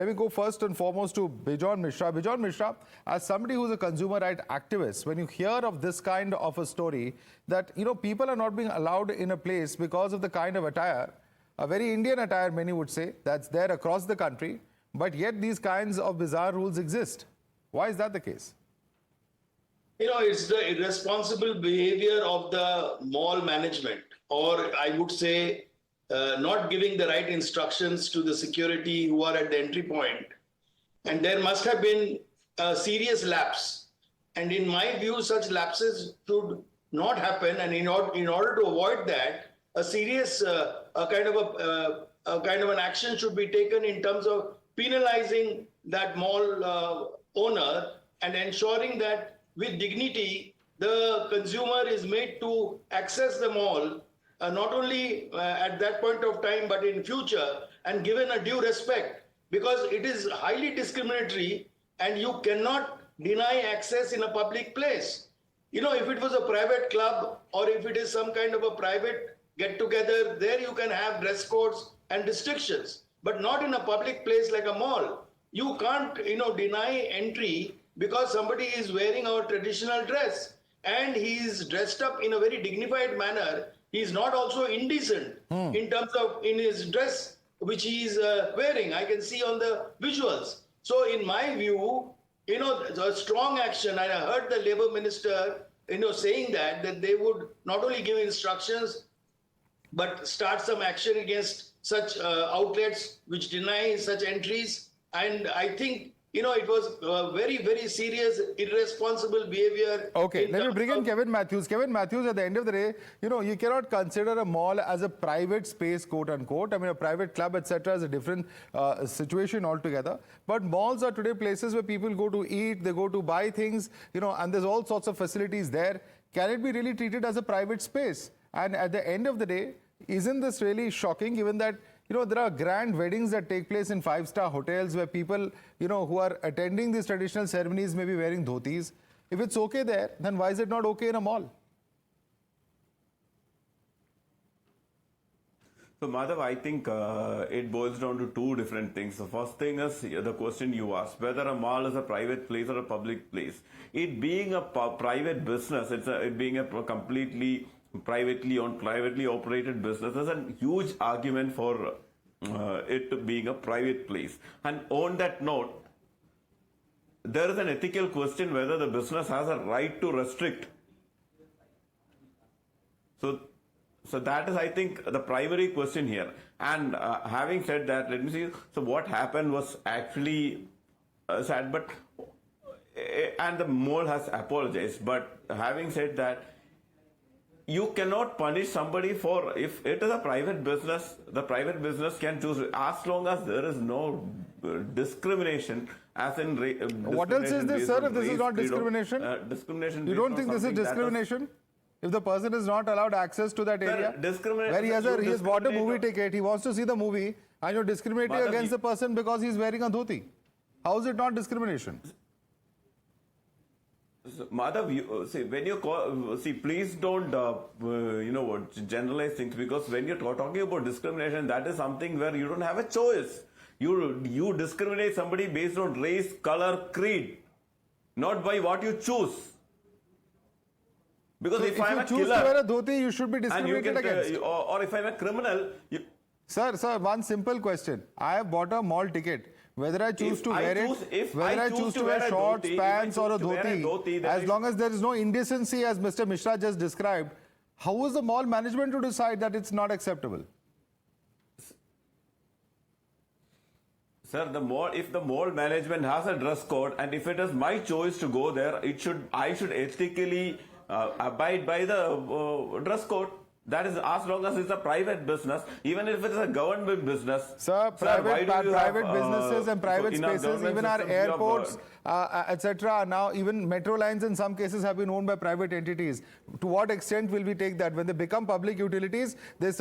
Let me go first and foremost to Bejon Misra. Bejon Misra, as somebody who's a consumer rights activist, when you hear of this kind of a story that, people are not being allowed in a place because of the kind of attire, a very Indian attire, many would say, that's there across the country, but yet these kinds of bizarre rules exist. Why is that the case? It's the irresponsible behavior of the mall management, or I would say, not giving the right instructions to the security who are at the entry point. And there must have been a serious lapse. And in my view, such lapses should not happen. And in order to avoid that, a serious kind of an action should be taken in terms of penalizing that mall owner and ensuring that with dignity, the consumer is made to access the mall, not only at that point of time, but in future, and given a due respect, because it is highly discriminatory and you cannot deny access in a public place. If it was a private club or if it is some kind of a private get-together, there you can have dress codes and restrictions, but not in a public place like a mall. You can't, deny entry because somebody is wearing our traditional dress and he is dressed up in a very dignified manner. He is not also indecent in terms of in his dress which he is wearing. I can see on the visuals. So in my view, a strong action, and I heard the Labour Minister, saying that they would not only give instructions, but start some action against such outlets which deny such entries. And I think, it was very, very serious, irresponsible behavior. Okay, let me bring in Kevin Mathews. Kevin Mathews, at the end of the day, you cannot consider a mall as a private space, quote unquote. I mean, a private club, etc., is a different situation altogether. But malls are today places where people go to eat, they go to buy things, and there's all sorts of facilities there. Can it be really treated as a private space? And at the end of the day, isn't this really shocking, given that there are grand weddings that take place in five-star hotels where people, who are attending these traditional ceremonies may be wearing dhotis. If it's okay there, then why is it not okay in a mall? So, Madhav, I think it boils down to two different things. The first thing is the question you asked, whether a mall is a private place or a public place. It being a private business, it being a completely privately owned, privately operated business, there's a huge argument for it being a private place. And on that note, there is an ethical question whether the business has a right to restrict. So that is, I think, the primary question here. And having said that, let me see. So what happened was actually sad, but and the mall has apologized. But having said that, you cannot punish somebody for, if it is a private business, the private business can choose, as long as there is no discrimination, as in what else is this, sir, if this is not discrimination? Discrimination. You don't think this is discrimination? If the person is not allowed access to that area, where he has bought a movie ticket, he wants to see the movie, and you're discriminating against the person because he's wearing a dhoti. How is it not discrimination? So, Madhav, see, when you call, please don't, generalize things, because when you're talking about discrimination, that is something where you don't have a choice. You discriminate somebody based on race, color, creed, not by what you choose. Because so if I'm a killer, choose to wear a dhoti, you should be discriminated against. Or if I'm a criminal, Sir, one simple question. I have bought a mall ticket. Whether I choose to wear it, whether I choose to wear shorts, pants or a dhoti, as long as there is no indecency, as Mr. Misra just described, how is the mall management to decide that it's not acceptable? Sir, if the mall management has a dress code, and if it is my choice to go there, I should ethically abide by the dress code. That is, as long as it's a private business, even if it is a government business. Sir, private businesses and private spaces, even our airports, etc. Now, even metro lines in some cases have been owned by private entities. To what extent will we take that? When they become public utilities, they